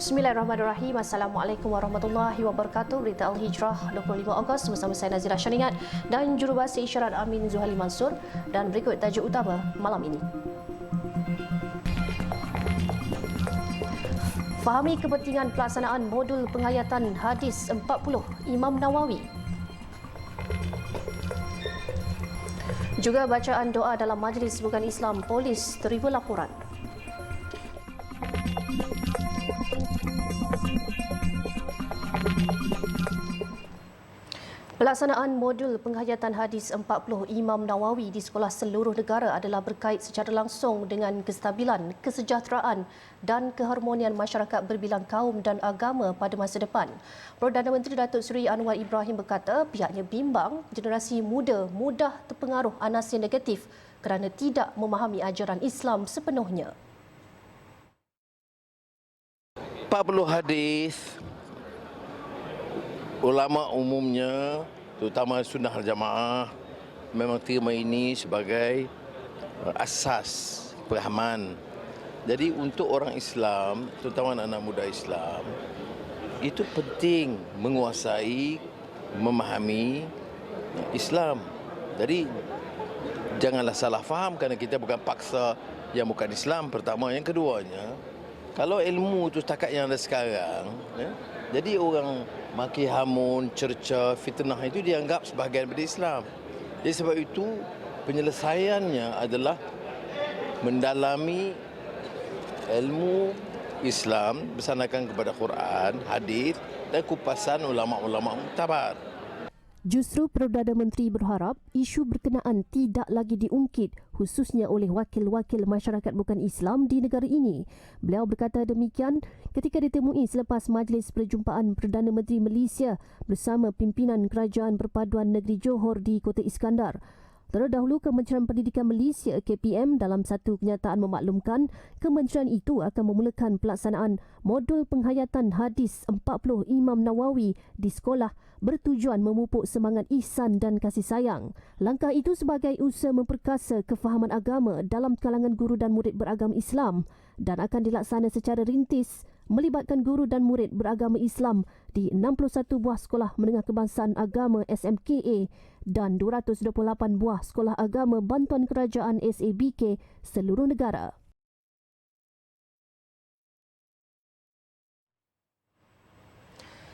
Bismillahirrahmanirrahim. Assalamualaikum warahmatullahi wabarakatuh. Berita Al-Hijrah 25 Ogos bersama saya Nazira Syariat dan jurubahasa isyarat Amin Zuhali Mansur. Dan berikut tajuk utama malam ini. Fahami kepentingan pelaksanaan modul penghayatan hadis 40 Imam Nawawi. Juga bacaan doa dalam majlis bukan Islam, polis terima laporan. Pelaksanaan modul penghayatan hadis 40 Imam Nawawi di sekolah seluruh negara adalah berkait secara langsung dengan kestabilan, kesejahteraan dan keharmonian masyarakat berbilang kaum dan agama pada masa depan. Perdana Menteri Datuk Seri Anwar Ibrahim berkata pihaknya bimbang generasi muda mudah terpengaruh anasir negatif kerana tidak memahami ajaran Islam sepenuhnya. 40 hadis ulama umumnya, terutama sunnah al-jamaah, memang terima ini sebagai asas pemahaman. Jadi untuk orang Islam, terutama anak muda Islam, itu penting menguasai, memahami Islam. Jadi janganlah salah faham kerana kita bukan paksa yang bukan Islam, pertama. Yang keduanya, kalau ilmu itu setakat yang ada sekarang, jadi orang maki hamun, cerca, fitnah itu dianggap sebahagian daripada Islam. Jadi sebab itu penyelesaiannya adalah mendalami ilmu Islam bersandarkan kepada Quran, hadis dan kupasan ulama-ulama muktabar. Justru Perdana Menteri berharap isu berkenaan tidak lagi diungkit khususnya oleh wakil-wakil masyarakat bukan Islam di negara ini. Beliau berkata demikian ketika ditemui selepas majlis perjumpaan Perdana Menteri Malaysia bersama pimpinan Kerajaan Perpaduan Negeri Johor di Kota Iskandar. Terdahulu Kementerian Pendidikan Malaysia KPM dalam satu kenyataan memaklumkan kementerian itu akan memulakan pelaksanaan modul penghayatan hadis 40 Imam Nawawi di sekolah bertujuan memupuk semangat ihsan dan kasih sayang. Langkah itu sebagai usaha memperkasa kefahaman agama dalam kalangan guru dan murid beragama Islam dan akan dilaksana secara rintis melibatkan guru dan murid beragama Islam di 61 buah sekolah menengah kebangsaan agama SMKA dan 228 buah sekolah agama bantuan kerajaan SABK seluruh negara.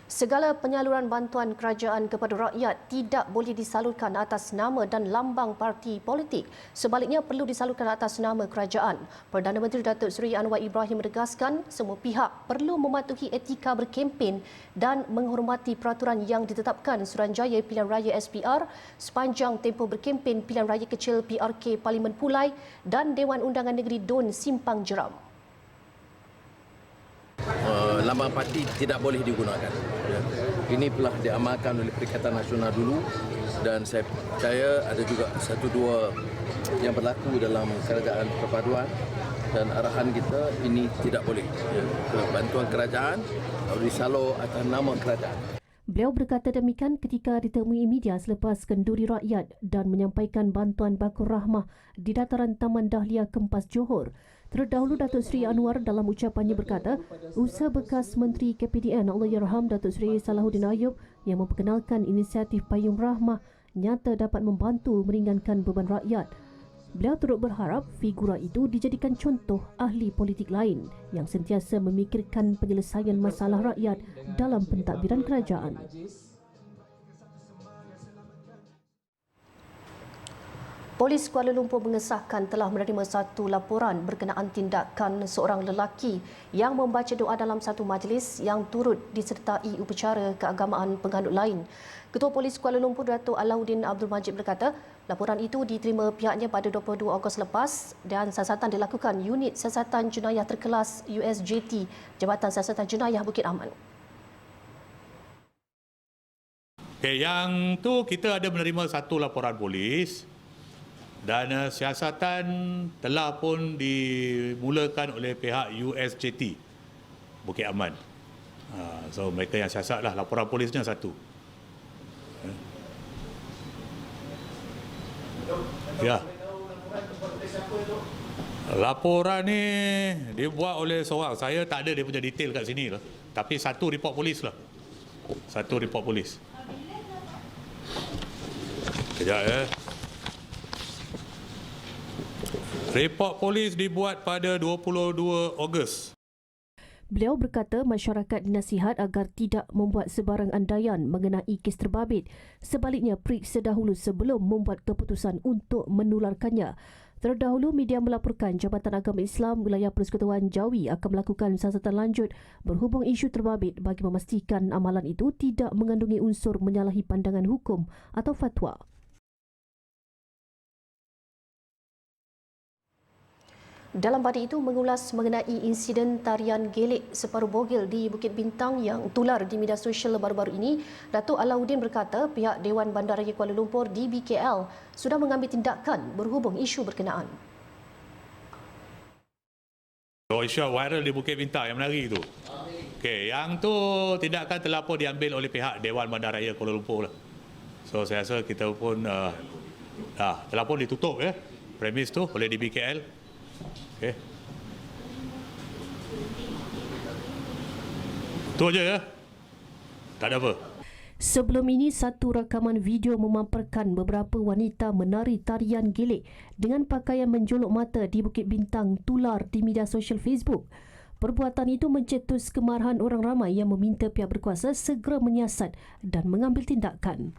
Segala penyaluran bantuan kerajaan kepada rakyat tidak boleh disalurkan atas nama dan lambang parti politik. Sebaliknya perlu disalurkan atas nama kerajaan. Perdana Menteri Datuk Seri Anwar Ibrahim menegaskan semua pihak perlu mematuhi etika berkempen dan menghormati peraturan yang ditetapkan Suruhanjaya Pilihan Raya SPR sepanjang tempoh berkempen Pilihan Raya Kecil PRK Parlimen Pulai dan Dewan Undangan Negeri Dun Simpang Jeram. Lambang parti tidak boleh digunakan. Ini telah diamalkan oleh Perikatan Nasional dulu dan saya percaya ada juga satu dua yang berlaku dalam kerajaan perpaduan dan arahan kita ini tidak boleh. Bantuan kerajaan harus disalur atas nama kerajaan. Beliau berkata demikian ketika ditemui media selepas kenduri rakyat dan menyampaikan bantuan bakur rahmah di dataran Taman Dahlia Kempas Johor. Terdahulu Datuk Seri Anwar dalam ucapannya berkata, usaha bekas Menteri KPDN Allahyarham Datuk Seri Salahuddin Ayub yang memperkenalkan inisiatif Payung Rahmah nyata dapat membantu meringankan beban rakyat. Beliau turut berharap figura itu dijadikan contoh ahli politik lain yang sentiasa memikirkan penyelesaian masalah rakyat dalam pentadbiran kerajaan. Polis Kuala Lumpur mengesahkan telah menerima satu laporan berkenaan tindakan seorang lelaki yang membaca doa dalam satu majlis yang turut disertai upacara keagamaan penganut lain. Ketua Polis Kuala Lumpur Datuk Alauddin Abdul Majid berkata, laporan itu diterima pihaknya pada 22 Ogos lepas dan siasatan dilakukan Unit Siasatan Jenayah Terkelas USJT Jabatan Siasatan Jenayah Bukit Aman. Okay, yang tu kita ada menerima satu laporan polis dan siasatan telah pun dimulakan oleh pihak USJT Bukit Aman. So mereka yang siasatlah, laporan polisnya satu. Ya. Laporan ni dibuat oleh seorang. Saya tak ada dia punya detail kat sini lah. Tapi satu report polis lah. Satu report polis. Kejap ya. Report polis dibuat pada 22 Ogos. Beliau berkata masyarakat dinasihat agar tidak membuat sebarang andaian mengenai kes terbabit. Sebaliknya, periksa dahulu sebelum membuat keputusan untuk menularkannya. Terdahulu, media melaporkan Jabatan Agama Islam Wilayah Persekutuan Jawi akan melakukan siasatan lanjut berhubung isu terbabit bagi memastikan amalan itu tidak mengandungi unsur menyalahi pandangan hukum atau fatwa. Dalam pada itu mengulas mengenai insiden tarian gelik separuh bogil di Bukit Bintang yang tular di media sosial baru-baru ini, Datuk Alauddin berkata pihak Dewan Bandaraya Kuala Lumpur DBKL sudah mengambil tindakan berhubung isu berkenaan. Isu viral di Bukit Bintang yang menari itu. Okey, yang tu tindakan terlapor diambil oleh pihak Dewan Bandaraya Kuala Lumpur lah. So saya rasa kita pun terlapor ditutup ya. Premis tu oleh DBKL. Okey. Tu aja ya. Tak ada apa. Sebelum ini, satu rakaman video memaparkan beberapa wanita menari tarian gelik dengan pakaian menjolok mata di Bukit Bintang tular di media sosial Facebook. Perbuatan itu mencetus kemarahan orang ramai yang meminta pihak berkuasa segera menyiasat dan mengambil tindakan.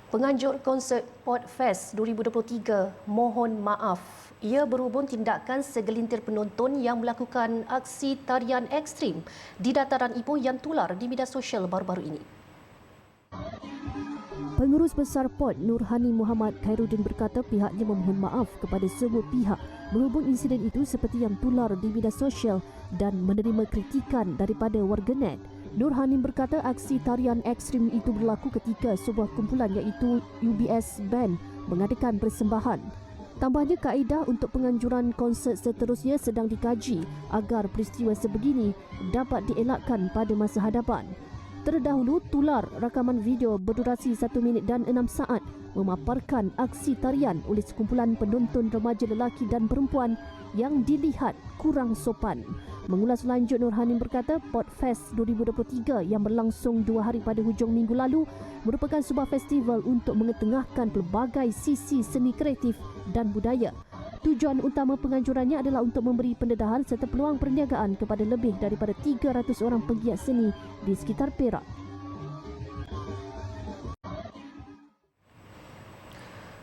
Penganjur konsert Podfest 2023 mohon maaf. Ia berhubung tindakan segelintir penonton yang melakukan aksi tarian ekstrim di dataran Ipoh yang tular di media sosial baru-baru ini. Pengurus Besar POD Nurhani Muhammad Khairuddin berkata pihaknya memohon maaf kepada semua pihak berhubung insiden itu seperti yang tular di media sosial dan menerima kritikan daripada warganet. Nurhani berkata aksi tarian ekstrim itu berlaku ketika sebuah kumpulan iaitu UBS Band mengadakan persembahan. Tambahnya, kaedah untuk penganjuran konsert seterusnya sedang dikaji agar peristiwa sebegini dapat dielakkan pada masa hadapan. Terdahulu, tular rakaman video berdurasi 1 minit dan 6 saat memaparkan aksi tarian oleh sekumpulan penonton remaja lelaki dan perempuan yang dilihat kurang sopan. Mengulas lanjut, Nurhani berkata Podfest 2023 yang berlangsung 2 hari pada hujung minggu lalu merupakan sebuah festival untuk mengetengahkan pelbagai sisi seni kreatif dan budaya. Tujuan utama penganjurannya adalah untuk memberi pendedahan serta peluang perniagaan kepada lebih daripada 300 orang penggiat seni di sekitar Perak.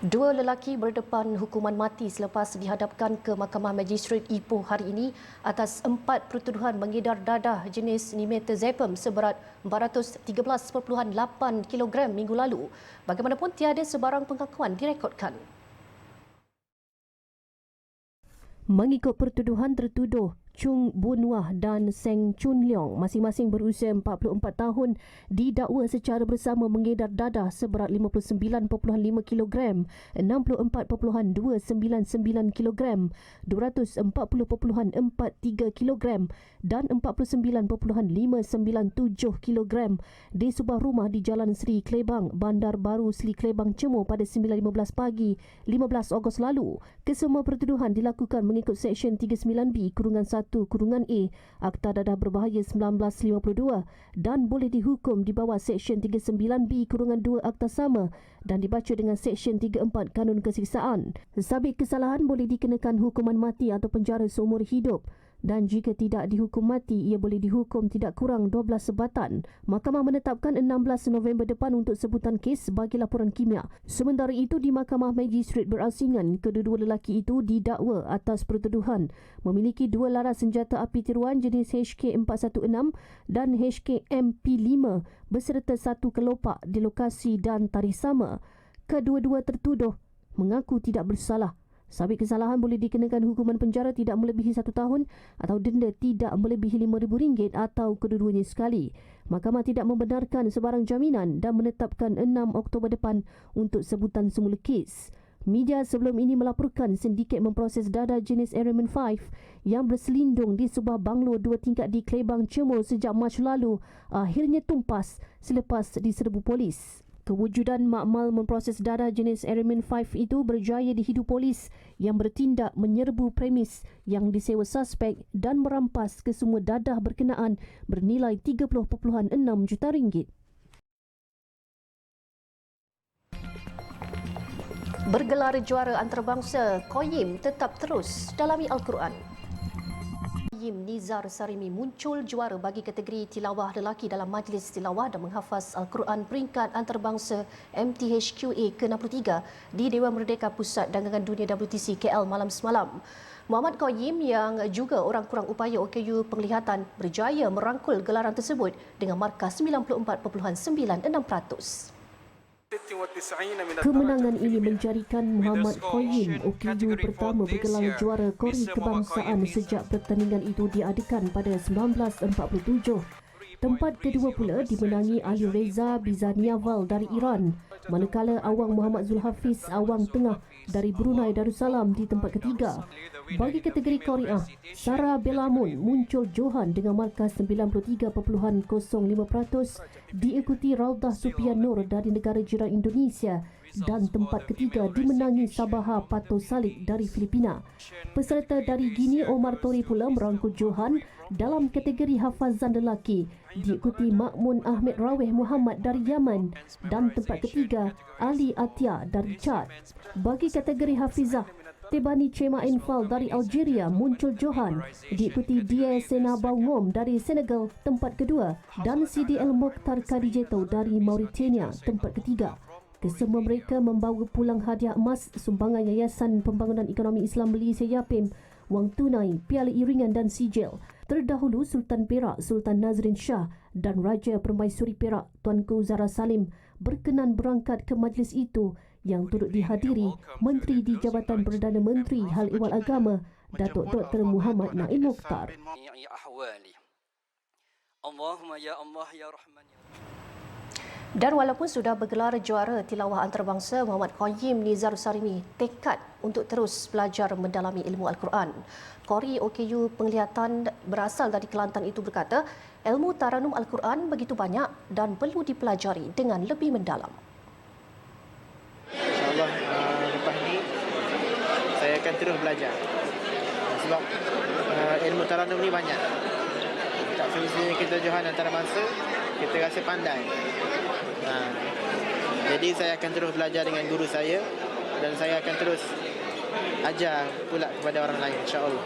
Dua lelaki berdepan hukuman mati selepas dihadapkan ke Mahkamah Magistrate Ipoh hari ini atas 4 pertuduhan mengedar dadah jenis nimetazepam seberat 413.8 kg minggu lalu. Bagaimanapun, tiada sebarang pengakuan direkodkan. Mengikut pertuduhan, tertuduh Chung Bun Wah dan Seng Chun Leong masing-masing berusia 44 tahun didakwa secara bersama mengedar dadah seberat 59.5 kg, 64.299 kg, 240.43 kg dan 49.597 kg di sebuah rumah di Jalan Seri Klebang, Bandar Baru Seri Klebang, Cemor pada 9.15 pagi 15 Ogos lalu. Kesemua pertuduhan dilakukan mengikut Seksyen 39B-1 kurungan A Akta Dadah Berbahaya 1952 dan boleh dihukum di bawah Seksyen 39B-2 Akta sama dan dibaca dengan Seksyen 34 Kanun Kesiksaan. Sabit kesalahan boleh dikenakan hukuman mati atau penjara seumur hidup. Dan jika tidak dihukum mati, ia boleh dihukum tidak kurang 12 sebatan. Mahkamah menetapkan 16 November depan untuk sebutan kes bagi laporan kimia. Sementara itu, di Mahkamah Magistrate berasingan, kedua-dua lelaki itu didakwa atas pertuduhan memiliki 2 laras senjata api tiruan jenis HK416 dan HK MP5 beserta 1 kelopak di lokasi dan tarikh sama. Kedua-dua tertuduh mengaku tidak bersalah. Sabit kesalahan boleh dikenakan hukuman penjara tidak melebihi 1 tahun atau denda tidak melebihi RM5,000 atau kedua-duanya sekali. Mahkamah tidak membenarkan sebarang jaminan dan menetapkan 6 Oktober depan untuk sebutan semula kes. Media sebelum ini melaporkan sindiket memproses dadah jenis Element 5 yang berselindung di sebuah banglo 2 tingkat di Klebang, Cemor sejak Mac lalu akhirnya tumpas selepas diserbu polis. Kewujudan makmal memproses dana jenis Aramin 5 itu berjaya dihidu polis yang bertindak menyerbu premis yang disewa suspek dan merampas kesemua dadah berkenaan bernilai 30.6 juta ringgit. Bergelar juara antarabangsa, Qayyim tetap terus dalami Al-Quran. Qayyim Nizar Sarimi muncul juara bagi kategori tilawah lelaki dalam majlis tilawah dan menghafaz Al-Quran peringkat antarabangsa MTHQA ke-63 di Dewan Merdeka Pusat Dagangan Dunia WTC KL malam semalam. Muhammad Qayyim yang juga orang kurang upaya OKU penglihatan berjaya merangkul gelaran tersebut dengan markah 94.96%. Kemenangan ini menjadikan Muhammad Qayyim OKU pertama bergelar juara Kori Kebangsaan sejak pertandingan itu diadakan pada 1947. Tempat kedua pula dimenangi Ali Reza Bizaniaval dari Iran, manakala Awang Muhammad Zulhafiz Awang Tengah dari Brunei Darussalam di tempat ketiga. Bagi kategori Korea, Sarah Belamun muncul johan dengan markah 93.05%, diikuti Raudah Supian Nur dari negara jiran Indonesia dan tempat ketiga dimenangi Sabaha Pato Salik dari Filipina. Peserta dari Guinea Omar Tori pula merangkul johan dalam kategori hafazan lelaki, diikuti Makmun Ahmed Raweh Muhammad dari Yaman dan tempat ketiga Ali Atia dari Chad. Bagi kategori hafizah, Tebani Chema Enfal dari Algeria muncul johan, diikuti Dia Sena Baungom dari Senegal tempat kedua dan Sidi El Mokhtar Khadijeto dari Mauritania tempat ketiga. Kesemua mereka membawa pulang hadiah emas sumbangan Yayasan Pembangunan Ekonomi Islam Malaysia YAPIM, wang tunai, piala iringan dan sijil. Terdahulu Sultan Perak Sultan Nazrin Shah dan Raja Permaisuri Perak Tuanku Zara Salim berkenan berangkat ke majlis itu yang turut dihadiri Menteri di Jabatan Perdana Menteri Hal Ehwal Agama Datuk Dr. Muhammad Naim Mokhtar. Allahumma ya Allah ya Rahman. Dan walaupun sudah bergelar juara tilawah antarabangsa, Muhammad Qayyim Nizar Sarimi tekad untuk terus belajar mendalami ilmu Al-Quran. Kori OKU penglihatan berasal dari Kelantan itu berkata, ilmu taranum Al-Quran begitu banyak dan perlu dipelajari dengan lebih mendalam. InsyaAllah lepas ni saya akan terus belajar sebab ilmu taranum ni banyak. Tak semestinya kita johan antarabangsa, kita rasa pandai. Jadi saya akan terus belajar dengan guru saya dan saya akan terus ajar pula kepada orang lain, insya-Allah.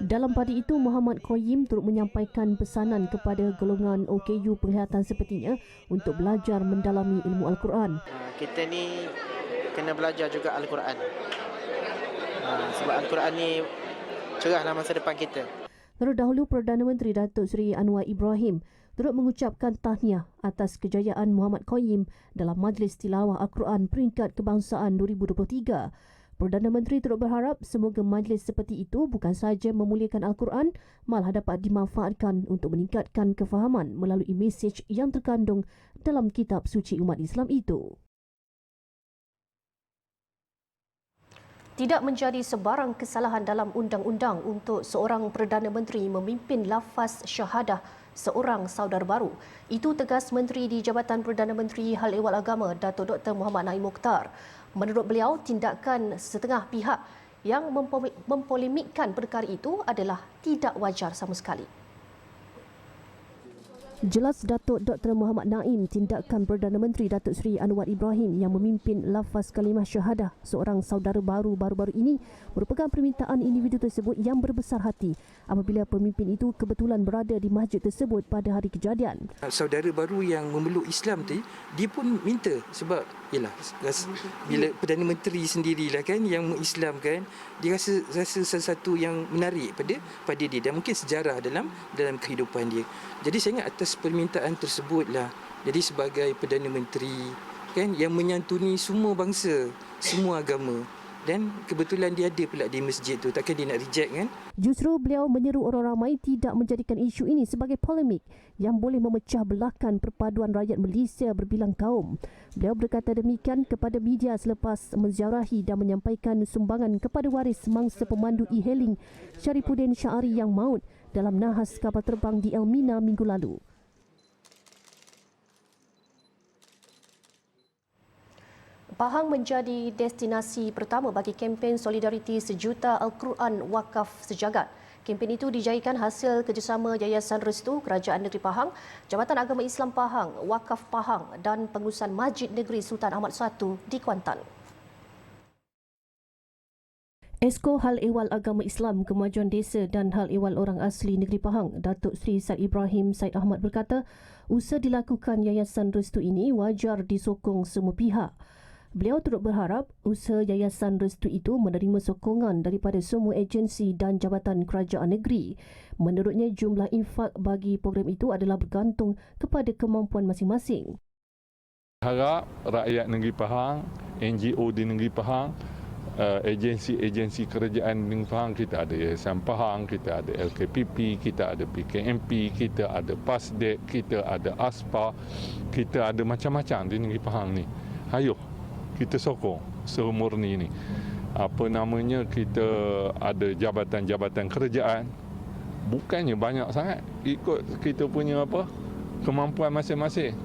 Dalam pada itu, Muhammad Qayyim turut menyampaikan pesanan kepada golongan OKU penglihatan sepertinya untuk belajar mendalami ilmu Al-Quran. Kita ni kena belajar juga Al-Quran. Sebab Al-Quran ni cerahlah masa depan kita. Terdahulu, Perdana Menteri Datuk Seri Anwar Ibrahim turut mengucapkan tahniah atas kejayaan Muhammad Qayyim dalam Majlis Tilawah Al-Quran Peringkat Kebangsaan 2023. Perdana Menteri turut berharap semoga majlis seperti itu bukan sahaja memuliakan Al-Quran, malah dapat dimanfaatkan untuk meningkatkan kefahaman melalui mesej yang terkandung dalam kitab suci umat Islam itu. Tidak menjadi sebarang kesalahan dalam undang-undang untuk seorang Perdana Menteri memimpin lafaz syahadah seorang saudara baru. Itu tegas Menteri di Jabatan Perdana Menteri Hal Ehwal Agama Datuk Dr. Muhammad Naim Mokhtar. Menurut beliau, tindakan setengah pihak yang mempolemikkan perkara itu adalah tidak wajar sama sekali. Jelas Datuk Dr. Muhammad Naim tindakan Perdana Menteri Datuk Seri Anwar Ibrahim yang memimpin lafaz kalimah syahadah seorang saudara baru-baru ini merupakan permintaan individu tersebut yang berbesar hati apabila pemimpin itu kebetulan berada di masjid tersebut pada hari kejadian. Saudara baru yang memeluk Islam tu, dia pun minta sebab yalah bila Perdana Menteri sendirilah kan yang mengislamkan, dia rasa sesuatu yang menarik pada dia dan mungkin sejarah dalam kehidupan dia. Jadi saya ingat atas permintaan tersebutlah, jadi sebagai Perdana Menteri kan yang menyantuni semua bangsa, semua agama, dan kebetulan dia ada pula di masjid tu, takkan dia nak reject kan? Justru beliau menyeru orang ramai tidak menjadikan isu ini sebagai polemik yang boleh memecah belahkan perpaduan rakyat Malaysia berbilang kaum. Beliau berkata demikian kepada media selepas menziarahi dan menyampaikan sumbangan kepada waris mangsa pemandu e-hailing Syarifuddin Syari yang maut dalam nahas kapal terbang di Elmina minggu lalu. Pahang menjadi destinasi pertama bagi kempen solidariti sejuta Al-Quran Wakaf Sejagat. Kempen itu dijadikan hasil kerjasama Yayasan Restu Kerajaan Negeri Pahang, Jabatan Agama Islam Pahang, Wakaf Pahang dan Pengurusan Masjid Negeri Sultan Ahmad I di Kuantan. Esko Hal Ehwal Agama Islam, Kemajuan Desa dan Hal Ehwal Orang Asli Negeri Pahang, Datuk Seri Said Ibrahim Said Ahmad berkata, usaha dilakukan Yayasan Restu ini wajar disokong semua pihak. Beliau turut berharap usaha Yayasan Restu itu menerima sokongan daripada semua agensi dan jabatan kerajaan negeri. Menurutnya, jumlah infak bagi program itu adalah bergantung kepada kemampuan masing-masing. Harap rakyat negeri Pahang, NGO di negeri Pahang, agensi-agensi kerajaan negeri Pahang, kita ada Yayasan Pahang, kita ada LKPP, kita ada PKMP, kita ada PASDEP, kita ada ASPA, kita ada macam-macam di negeri Pahang ni. Hayuh, kita sokong semurni ni. Apa namanya, kita ada jabatan-jabatan kerajaan, bukannya banyak sangat, ikut kita punya kemampuan masing-masing.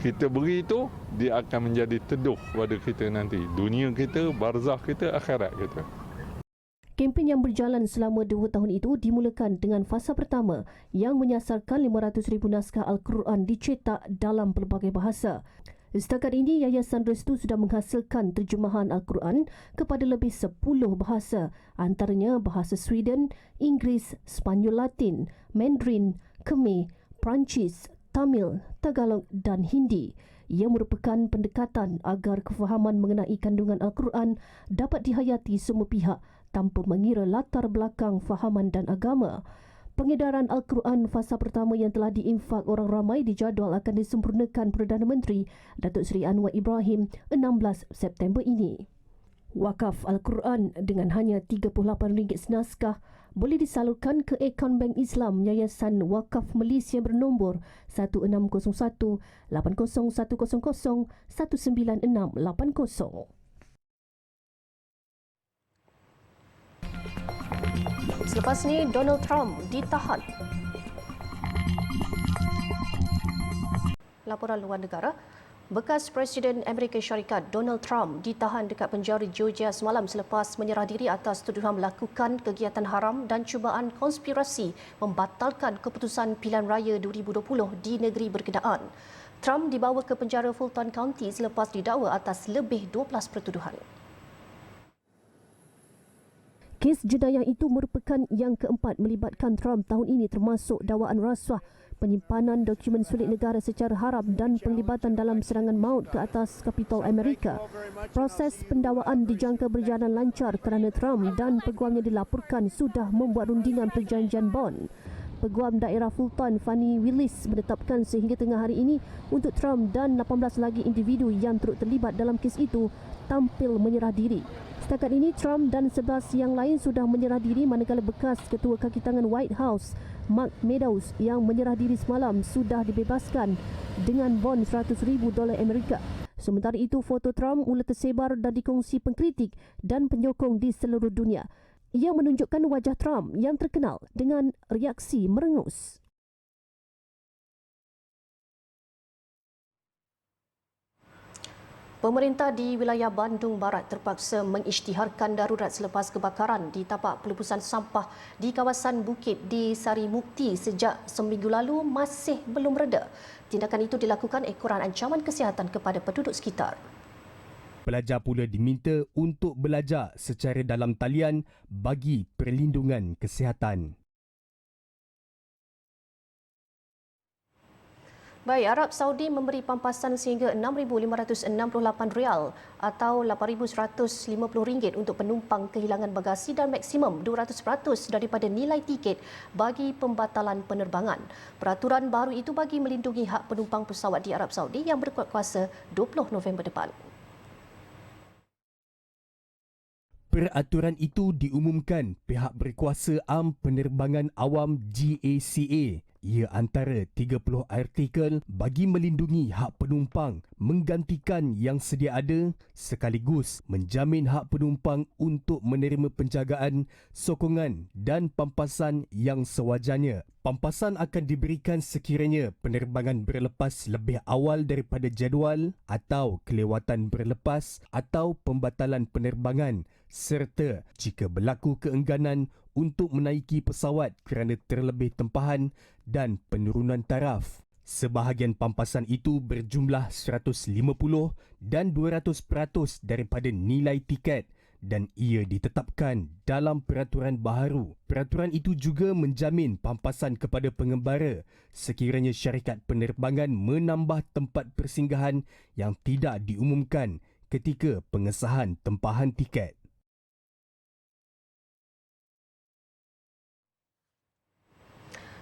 Kita beri itu, dia akan menjadi teduh pada kita nanti. Dunia kita, barzakh kita, akhirat kita. Kempen yang berjalan selama 2 tahun itu dimulakan dengan fasa pertama yang menyasarkan 500,000 naskah Al-Quran dicetak dalam pelbagai bahasa. Setakat ini, Yayasan Restu sudah menghasilkan terjemahan Al-Quran kepada lebih 10 bahasa, antaranya bahasa Sweden, Inggeris, Sepanyol Latin, Mandarin, Khmer, Perancis, Tamil, Tagalog dan Hindi. Ia merupakan pendekatan agar kefahaman mengenai kandungan Al-Quran dapat dihayati semua pihak tanpa mengira latar belakang fahaman dan agama. Pengedaran Al-Quran fasa pertama yang telah diinfak orang ramai dijadual akan disempurnakan Perdana Menteri Datuk Seri Anwar Ibrahim 16 September ini. Wakaf Al-Quran dengan hanya RM38 senaskah boleh disalurkan ke akaun Bank Islam Yayasan Wakaf Malaysia bernombor 1601 80 100 19680. Selepas ni, Donald Trump ditahan. Laporan luar negara. Bekas Presiden Amerika Syarikat Donald Trump ditahan dekat penjara Georgia semalam selepas menyerah diri atas tuduhan melakukan kegiatan haram dan cubaan konspirasi membatalkan keputusan pilihan raya 2020 di negeri berkenaan. Trump dibawa ke penjara Fulton County selepas didakwa atas lebih 12 pertuduhan. Kes jenayah itu merupakan yang keempat melibatkan Trump tahun ini, termasuk dakwaan rasuah, penyimpanan dokumen sulit negara secara haram dan penglibatan dalam serangan maut ke atas Kapitol Amerika. Proses pendakwaan dijangka berjalan lancar kerana Trump dan peguamnya dilaporkan sudah membuat rundingan perjanjian bond. Peguam daerah Fulton, Fanny Willis, menetapkan sehingga tengah hari ini untuk Trump dan 18 lagi individu yang turut terlibat dalam kes itu tampil menyerah diri. Setakat ini, Trump dan 11 yang lain sudah menyerah diri, manakala bekas Ketua Kaki Tangan White House, Mark Meadows, yang menyerah diri semalam sudah dibebaskan dengan bond $100,000 Amerika. Sementara itu, foto Trump mula tersebar dan dikongsi pengkritik dan penyokong di seluruh dunia. Ia menunjukkan wajah Trump yang terkenal dengan reaksi merengus. Pemerintah di wilayah Bandung Barat terpaksa mengisytiharkan darurat selepas kebakaran di tapak pelebusan sampah di kawasan Bukit di Sari Mukti sejak seminggu lalu masih belum reda. Tindakan itu dilakukan ekoran ancaman kesihatan kepada penduduk sekitar. Pelajar pula diminta untuk belajar secara dalam talian bagi perlindungan kesihatan. Baik, Arab Saudi memberi pampasan sehingga RM6,568 atau RM8,150 untuk penumpang kehilangan bagasi dan maksimum 200% daripada nilai tiket bagi pembatalan penerbangan. Peraturan baru itu bagi melindungi hak penumpang pesawat di Arab Saudi yang berkuat kuasa 20 November depan. Peraturan itu diumumkan pihak berkuasa am penerbangan awam GACA ia antara 30 artikel bagi melindungi hak penumpang menggantikan yang sedia ada sekaligus menjamin hak penumpang untuk menerima penjagaan, sokongan dan pampasan yang sewajarnya. Pampasan akan diberikan sekiranya penerbangan berlepas lebih awal daripada jadual atau kelewatan berlepas atau pembatalan penerbangan serta jika berlaku keengganan untuk menaiki pesawat kerana terlebih tempahan dan penurunan taraf. Sebahagian pampasan itu berjumlah 150 dan 200% daripada nilai tiket dan ia ditetapkan dalam peraturan baharu. Peraturan itu juga menjamin pampasan kepada pengembara sekiranya syarikat penerbangan menambah tempat persinggahan yang tidak diumumkan ketika pengesahan tempahan tiket.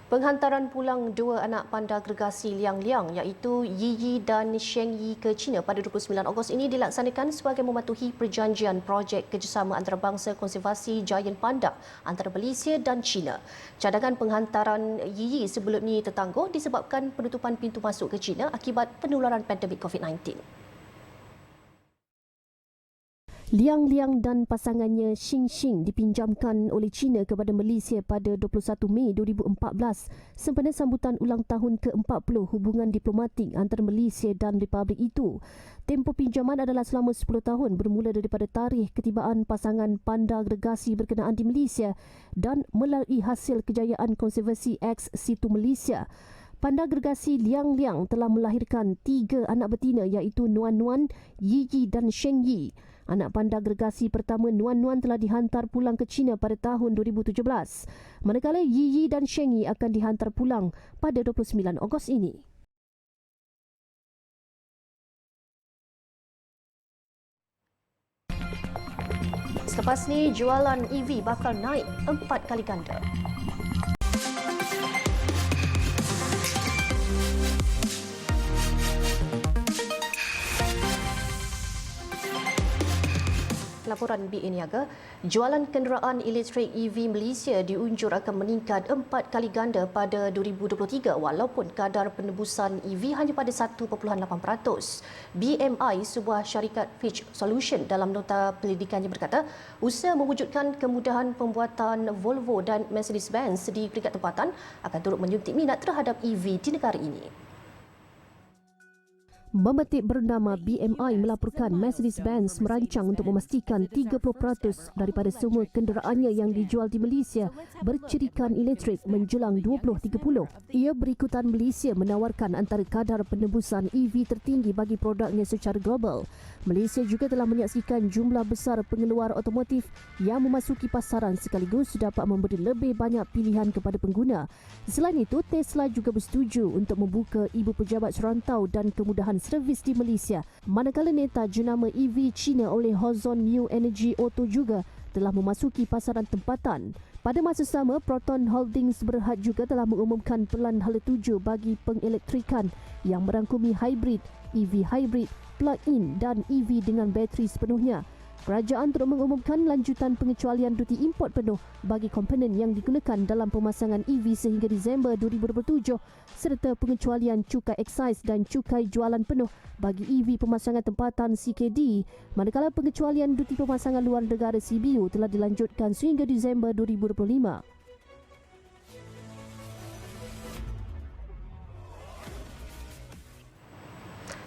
Penghantaran pulang dua anak panda gergasi liang-liang iaitu Yi Yi dan Sheng Yi ke China pada 29 Ogos ini dilaksanakan sebagai mematuhi perjanjian projek kerjasama antarabangsa konservasi giant panda antara Malaysia dan China. Cadangan penghantaran Yi Yi sebelum ini tertangguh disebabkan penutupan pintu masuk ke China akibat penularan pandemik COVID-19. Liang Liang dan pasangannya Xing Xing dipinjamkan oleh China kepada Malaysia pada 21 Mei 2014 sempena sambutan ulang tahun ke-40 hubungan diplomatik antara Malaysia dan Republik itu. Tempoh pinjaman adalah selama 10 tahun bermula daripada tarikh ketibaan pasangan panda gergasi berkenaan di Malaysia dan melalui hasil kejayaan konservasi ex situ Malaysia. Panda gergasi Liang Liang telah melahirkan 3 anak betina iaitu Nuan Nuan, Yi Yi dan Sheng Yi. Anak panda gergasi pertama Nuan Nuan telah dihantar pulang ke China pada tahun 2017. Manakala Yi Yi dan Sheng Yi akan dihantar pulang pada 29 Ogos ini. Selepas ni, jualan EV bakal naik 4 kali ganda. Laporan BA Niaga, jualan kenderaan elektrik EV Malaysia diunjur akan meningkat 4 kali ganda pada 2023 walaupun kadar penebusan EV hanya pada 1.8%. BMI, sebuah syarikat Fitch Solution dalam nota penyelidikannya berkata, usaha mewujudkan kemudahan pembuatan Volvo dan Mercedes-Benz di peringkat tempatan akan turut menyuntik minat terhadap EV di negara ini. Memetik bernama BMI melaporkan Mercedes-Benz merancang untuk memastikan 30% daripada semua kenderaannya yang dijual di Malaysia bercirikan elektrik menjelang 2030. Ia berikutan Malaysia menawarkan antara kadar penebusan EV tertinggi bagi produknya secara global. Malaysia juga telah menyaksikan jumlah besar pengeluar otomotif yang memasuki pasaran sekaligus dapat memberi lebih banyak pilihan kepada pengguna. Selain itu, Tesla juga bersetuju untuk membuka ibu pejabat serantau dan kemudahan servis di Malaysia. Manakala neta jenama EV China oleh Hozon New Energy Auto juga telah memasuki pasaran tempatan. Pada masa sama, Proton Holdings Berhad juga telah mengumumkan pelan hala tuju bagi pengelektrikan yang merangkumi hybrid, EV hybrid, plug-in dan EV dengan bateri sepenuhnya. Kerajaan turut mengumumkan lanjutan pengecualian duti import penuh bagi komponen yang digunakan dalam pemasangan EV sehingga Disember 2027 serta pengecualian cukai excise dan cukai jualan penuh bagi EV pemasangan tempatan CKD, manakala pengecualian duti pemasangan luar negara CBU telah dilanjutkan sehingga Disember 2025.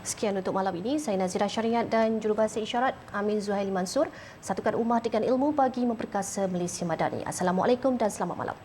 Sekian untuk malam ini. Saya Nazira Syariat dan Jurubahasa Isyarat Amin Zuhaili Mansur. Satukan ummah dengan ilmu bagi memperkasa Malaysia Madani. Assalamualaikum dan selamat malam.